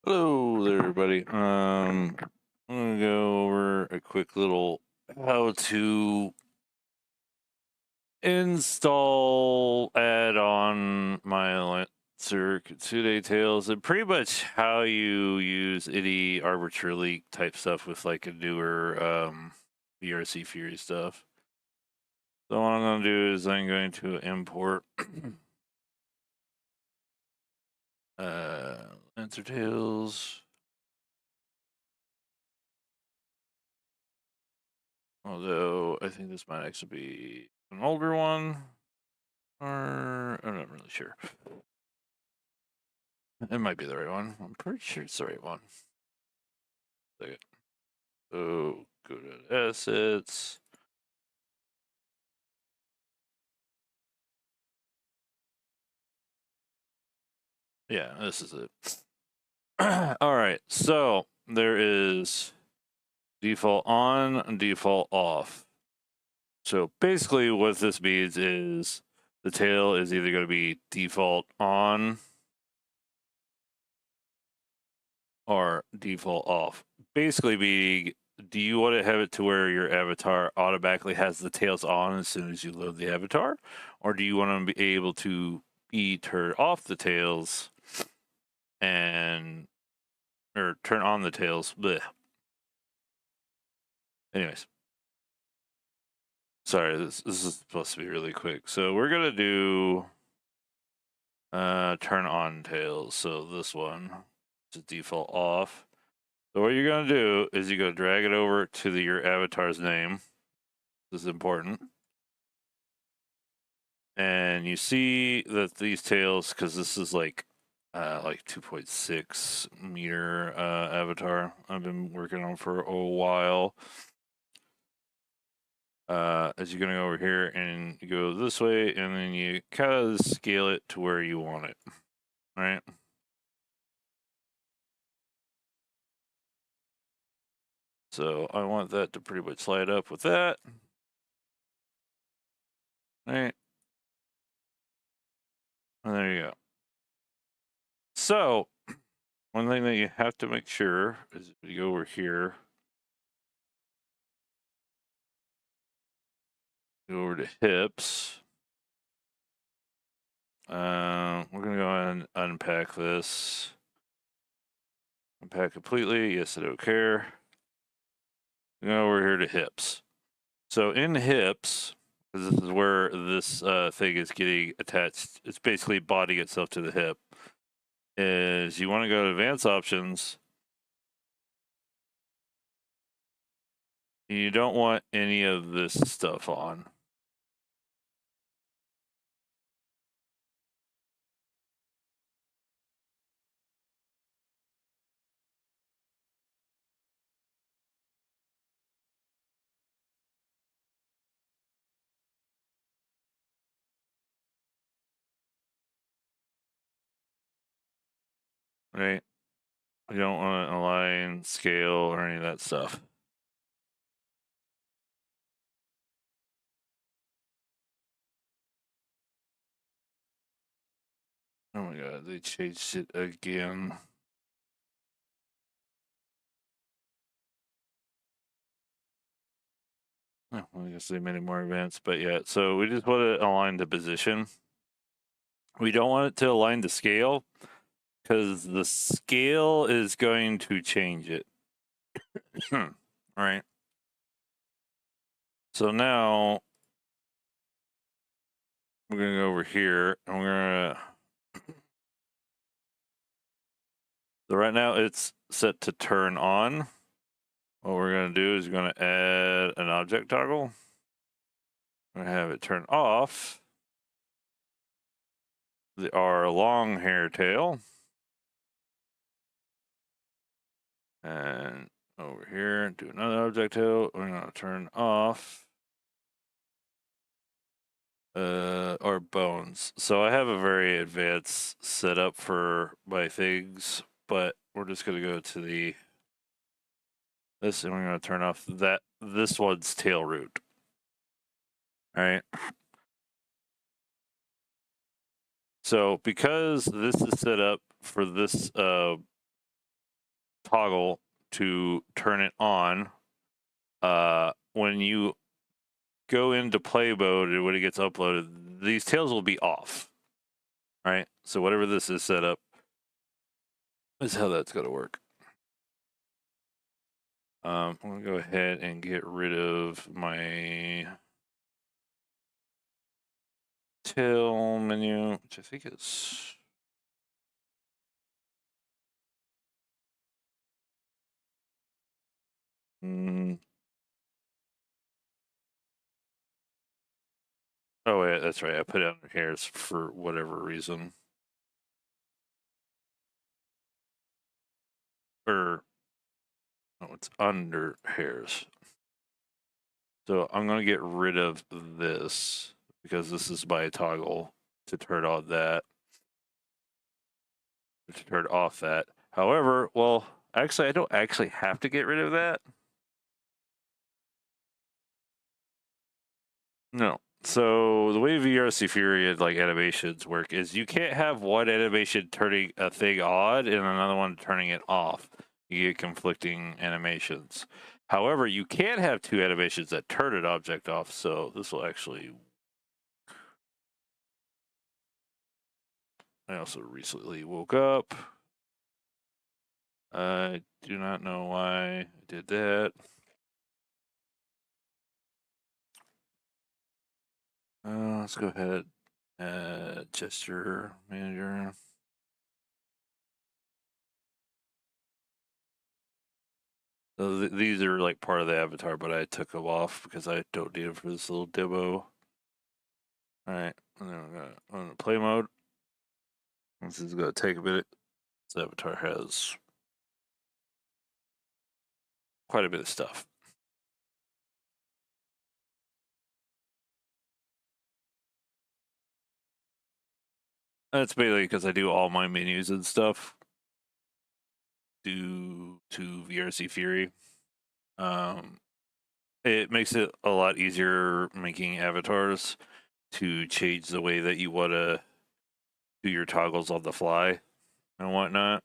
Hello there, everybody. I'm gonna go over a quick little how to install add-on my Lancer Kitsune tails, and pretty much how you use any arbitrarily type stuff with like a newer vrcfury stuff. So what I'm gonna do is I'm going to import Lancer tails. Although I think this might actually be an older one, or I'm not really sure. It might be the right one. I'm pretty sure it's the right one. Second. So go to assets. Yeah, this is it. All right, so there is default on, default off. So basically, what this means is the tail is either going to be default on or default off. Basically, meaning, do you want to have it to where your avatar automatically has the tails on as soon as you load the avatar, or do you want to be able to turn off the tails and or turn on the tails? Blech. Anyways, sorry, this is supposed to be really quick. So we're gonna do turn on tails. So this one is default off. So what you're gonna do is you're gonna drag it over to your avatar's name. This is important. And you see that these tails, because this is like 2.6 meter avatar I've been working on for a while. As you're gonna go over here and you go this way, and then you kind of scale it to where you want it. All right. So I want that to pretty much slide up with that. All right. And there you go. So one thing that you have to make sure is if you go over here, go over to hips. We're gonna go ahead and unpack this. Unpack completely. Yes, I don't care. Go over here to hips. So in hips, because this is where this thing is getting attached, it's basically bonding itself to the hip. Is you want to go to advanced options. You don't want any of this stuff on. Right? You don't want to align, scale, or any of that stuff. Oh my god, they changed it again. Oh, I guess they made it more advanced, but yeah. So we just want to align the position. We don't want it to align the scale because the scale is going to change it. All right. So now we're going to go over here and we're going to. So right now it's set to turn on. What we're going to do is we're going to add an object toggle. We're going to have it turn off our long hair tail. And over here, do another object tail. We're going to turn off or bones. So I have a very advanced setup for my things, but we're just going to go to this, and we're going to turn off this one's tail root. All right. So because this is set up for this toggle to turn it on. When you go into play mode and when it gets uploaded, these tails will be off. Right? So whatever this is set up is how that's going to work. I'm going to go ahead and get rid of my tail menu, which I think is... Oh, yeah, that's right. I put it under hairs for whatever reason. Or, no, it's under hairs. So I'm going to get rid of this because this is by toggle to turn on that, to turn off that. However, well, actually, I don't actually have to get rid of that. No. So the way vrcfury and like animations work is you can't have one animation turning a thing on and another one turning it off. You get conflicting animations. However, you can have two animations that turn an object off. So this will actually... I also recently woke up. I do not know why I did that. Let's go ahead. Gesture manager. So these are like part of the avatar, but I took them off because I don't need them for this little demo. All right, and then I'm gonna go into play mode. This is gonna take a minute. This avatar has quite a bit of stuff. That's basically because I do all my menus and stuff due to vrcfury. It makes it a lot easier making avatars to change the way that you want to do your toggles on the fly and whatnot.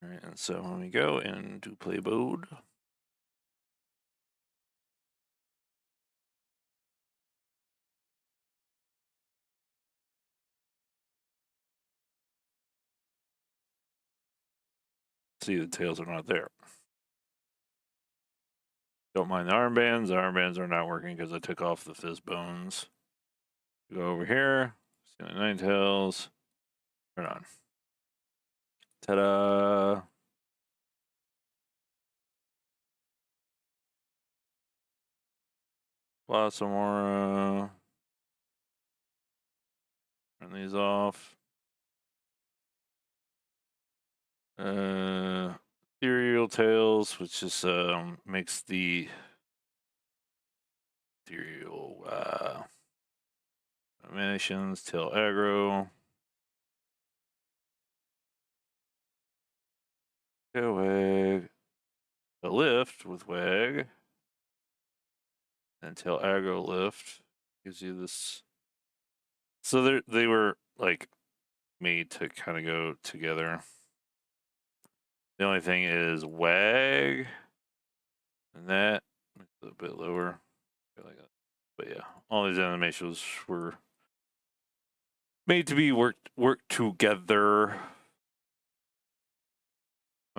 All right, and so when we go into play mode, see the tails are not there. Don't mind the armbands. The armbands are not working because I took off the fizz bones. Go over here, see the nine tails, turn on. Ta-da! Some more. Turn these off. Ethereal tails, which just makes the ethereal animations, tail aggro. Tail wag. The lift with wag. And tail aggro lift gives you this. So they were like made to kind of go together. The only thing is wag, and that a bit lower. Like that. But yeah, all these animations were made to be worked together.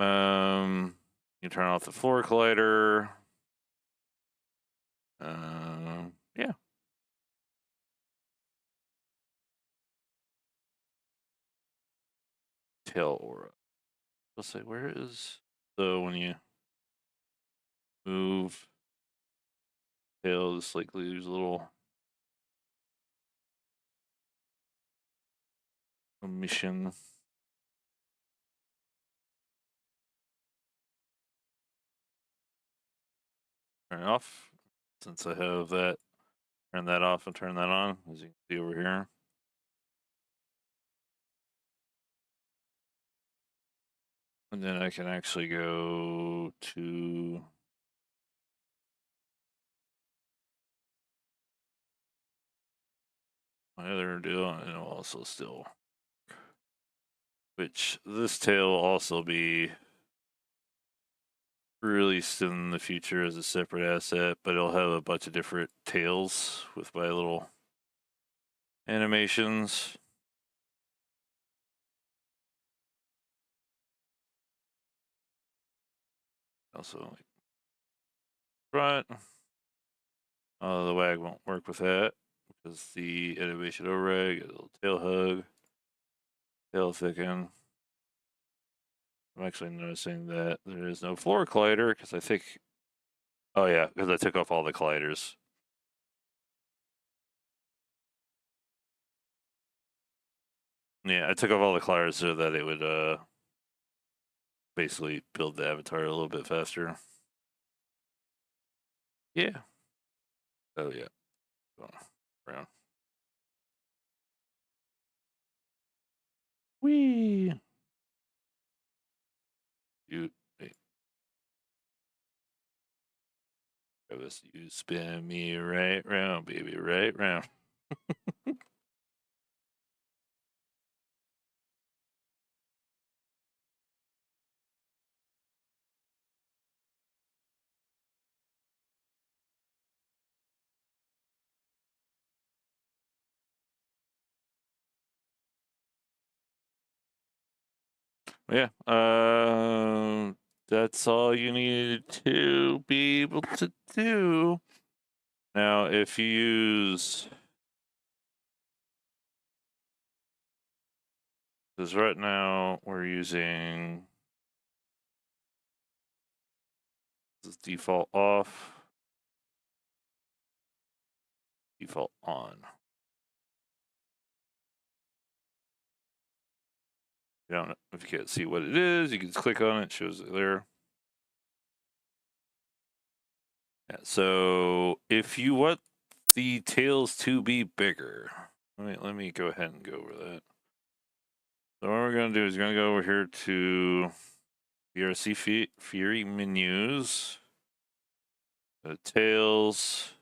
You turn off the floor collider. Yeah. Tail aura. Let's say where is, so when you move tail, just like lose a little emission. Turn it off. Since I have that, turn that off and turn that on, as you can see over here. And then I can actually go to my other deal, and it'll also still, which this tail will also be released in the future as a separate asset, but it'll have a bunch of different tails with my little animations. Also, like front. The wag won't work with that because the animation override, a little tail hug, tail thicken. I'm actually noticing that there is no floor collider because I think, oh yeah, because I took off all the colliders. Yeah, I took off all the colliders so that it would basically build the avatar a little bit faster. Yeah. Oh yeah. Around. Wee. You. Wait. This you spin me right round, baby, right round. Yeah. That's all you needed to be able to do. Now, if you use, because right now we're using this default off, default on. You don't know if you can't see what it is, you can just click on it, shows it there. Yeah, so if you want the tails to be bigger, let me go ahead and go over that. So what we're gonna do is we're gonna go over here to vrcfury menus, tails.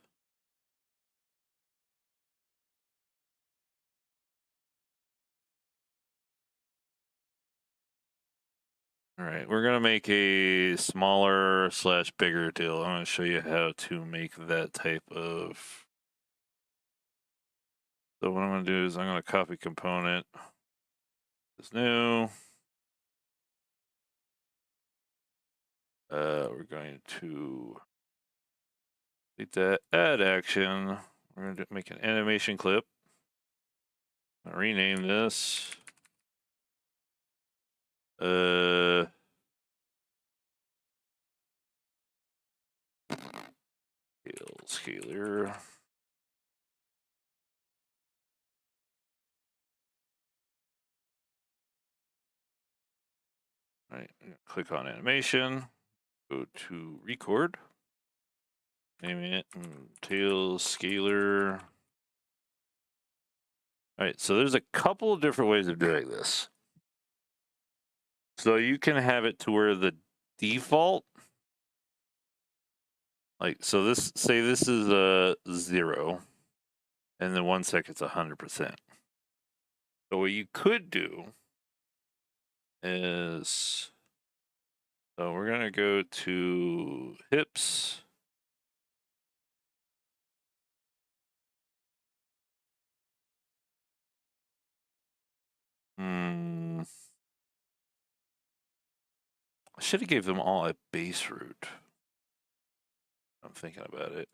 All right, we're gonna make a smaller slash bigger tail. I'm gonna show you how to make that type of. So what I'm gonna do is I'm gonna copy component. This new. We're going to delete that add action. We're going to make an animation clip. I'll rename this. Tail scaler. All right, click on animation. Go to record. Name it tail scaler. All right, so there's a couple of different ways of doing this. So you can have it to where the default, like, so this, say this is a 0, and then 1 sec it's 100%. So what you could do is, so we're gonna go to hips. I should have gave them all a base root. I'm thinking about it.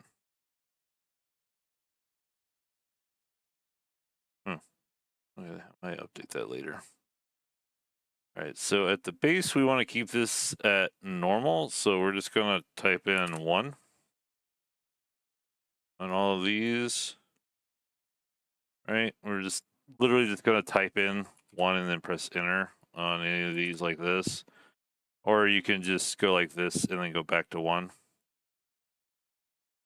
I might update that later. All right, so at the base, we want to keep this at normal. So we're just gonna type in 1 on all of these. Right, we're just literally just gonna type in 1 and then press enter on any of these like this. Or you can just go like this and then go back to 1.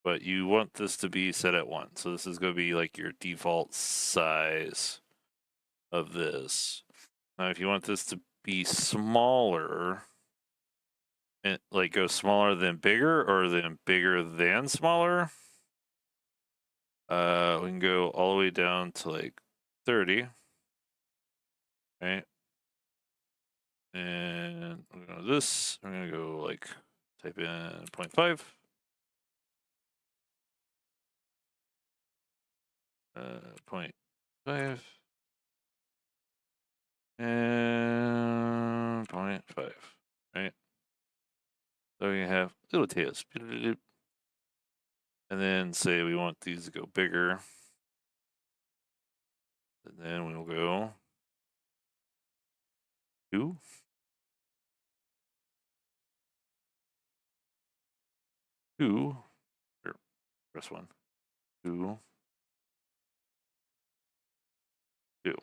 But you want this to be set at 1. So this is going to be like your default size of this. Now, if you want this to be smaller, and like go smaller than bigger or then bigger than smaller, We can go all the way down to like 30. Right. And I'm going to this. I'm going to go like type in 0.5. 0.5. And 0.5. Right. So we have little tails. And then say we want these to go bigger. And then we'll go 2. 2. Here, press 1. 2. 2.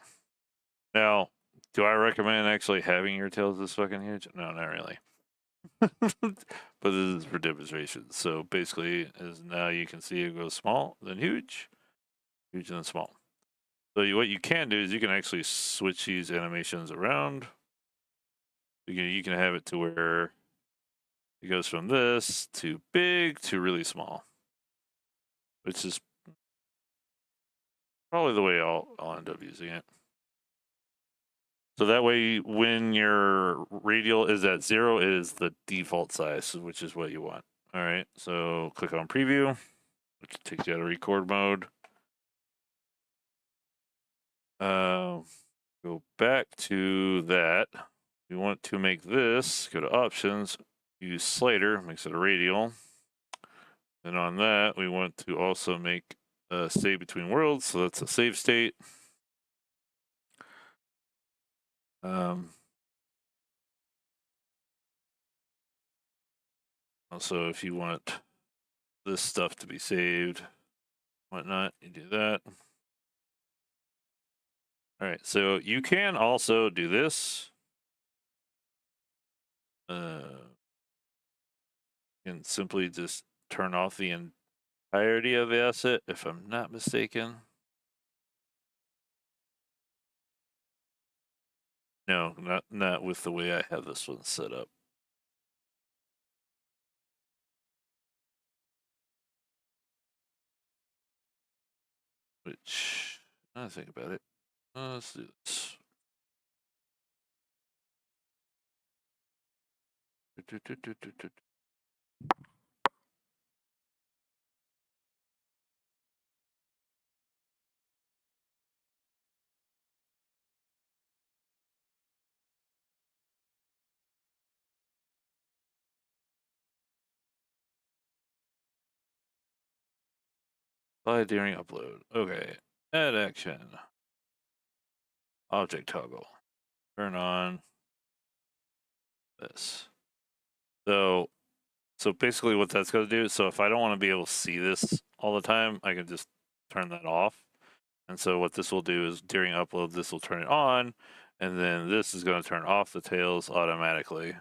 Now, do I recommend actually having your tails this fucking huge? No, not really. But this is for demonstration. So basically, as now you can see it goes small, then huge, huge, and then small. So what you can do is you can actually switch these animations around. You can have it to where it goes from this to big to really small, which is probably the way I'll end up using it. So that way, when your radial is at 0, it is the default size, which is what you want. All right, so click on preview, which takes you out of record mode. Go back to that. We want to make this, go to options, use slider, makes it a radial. And on that, we want to also make a save between worlds, so that's a save state. Also, if you want this stuff to be saved, whatnot, you do that. All right, so you can also do this. And simply just turn off the entirety of the asset, if I'm not mistaken. No, not with the way I have this one set up. Which, now I think about it, let's do this. Apply during upload. Okay, add action. Object toggle. Turn on this. So basically what that's going to do, so if I don't want to be able to see this all the time, I can just turn that off. And so what this will do is during upload, this will turn it on, and then this is going to turn off the tails automatically.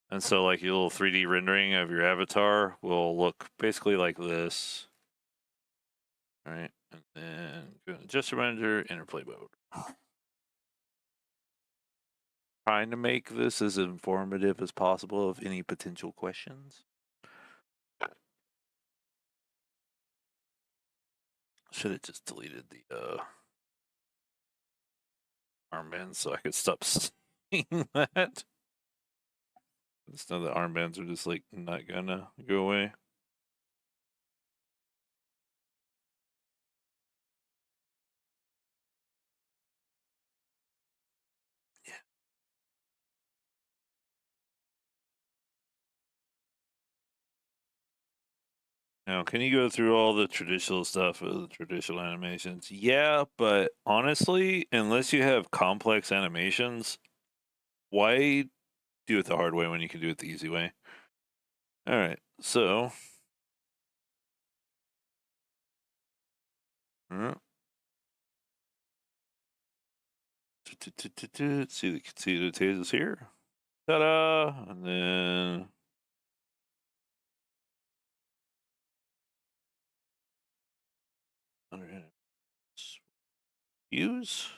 And so like your little 3D rendering of your avatar will look basically like this. All right, and then go to gesture manager, interplay mode. Trying to make this as informative as possible of any potential questions. Should have just deleted the armbands so I could stop seeing that. Just know the armbands are just like not gonna go away. Now, can you go through all the traditional stuff of the traditional animations? Yeah, but honestly, unless you have complex animations, why do it the hard way when you can do it the easy way? All right, so see the tasers here. Ta-da! And then use.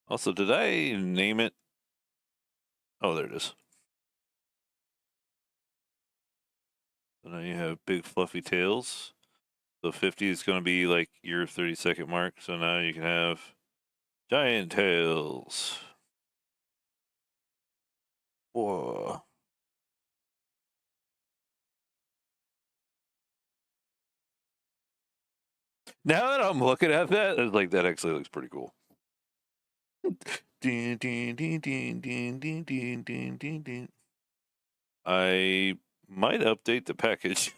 Also, did I name it? Oh, there it is. So now you have big fluffy tails. So 50 is going to be like your 30-second mark. So now you can have giant tails. Whoa. Now that I'm looking at that, it's like that actually looks pretty cool. Ding, ding, ding, ding, ding, ding, ding, ding, ding, ding. I might update the package.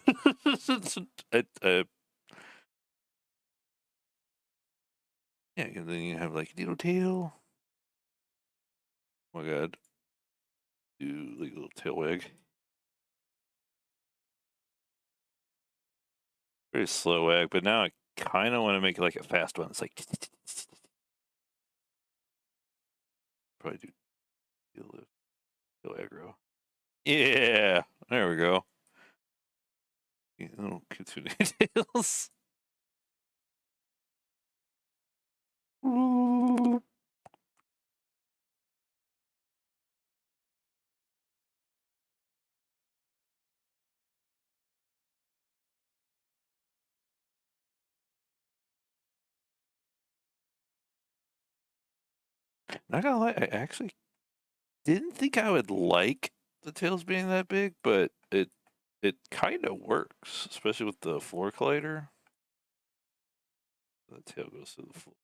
Yeah, and then you have like little tail. Oh my god. Do like a little tail wag. Very slow wag, but now I kind of want to make it like a fast one. It's like probably do tail aggro. Yeah, there we go. Little Kitsune tails. Not gonna lie, I actually didn't think I would like the tails being that big, but it kind of works, especially with the floor collider. The tail goes to the floor.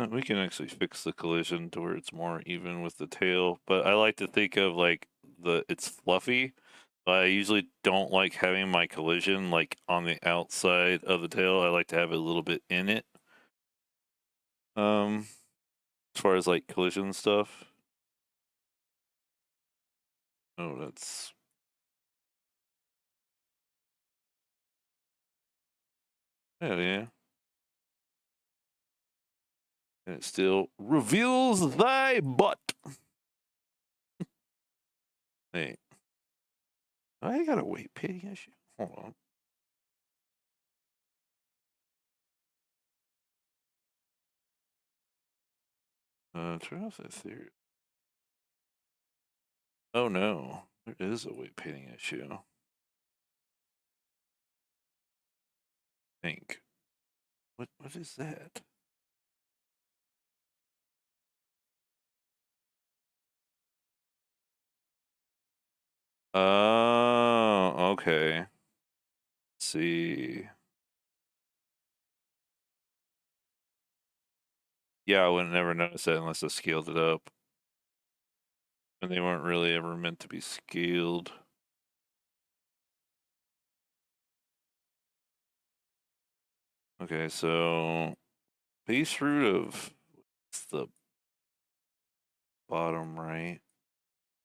We can actually fix the collision to where it's more even with the tail, but I like to think of like it's fluffy. I usually don't like having my collision like on the outside of the tail. I like to have it a little bit in it. As far as like collision stuff. Oh, that's yeah. And it still reveals thy butt. Hey, I got a weight pity issue. Hold on. Turn off that theory. Oh no, there is a weight painting issue. Think. What is that? Oh, okay. Let's see. Yeah, I would never notice that unless I scaled it up. And they weren't really ever meant to be scaled. Okay, so base root of what's the bottom right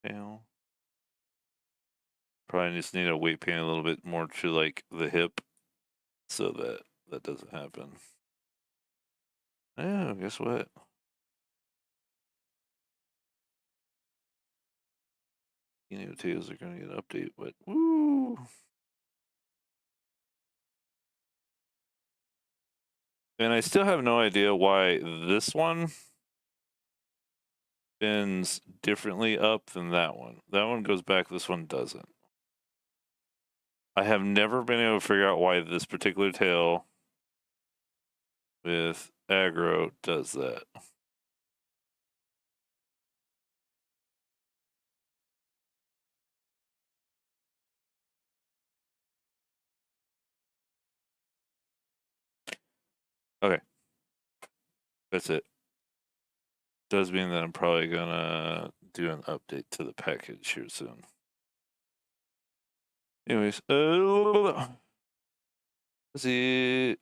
tail? Probably just need a weight paint a little bit more to like the hip so that doesn't happen. Yeah, guess what? Tails are gonna get an update, but woo! And I still have no idea why this one bends differently up than that one. That one goes back, this one doesn't. I have never been able to figure out why this particular tail with aggro does that. Okay. That's it. Does mean that I'm probably gonna do an update to the package here soon. Anyways, that's it.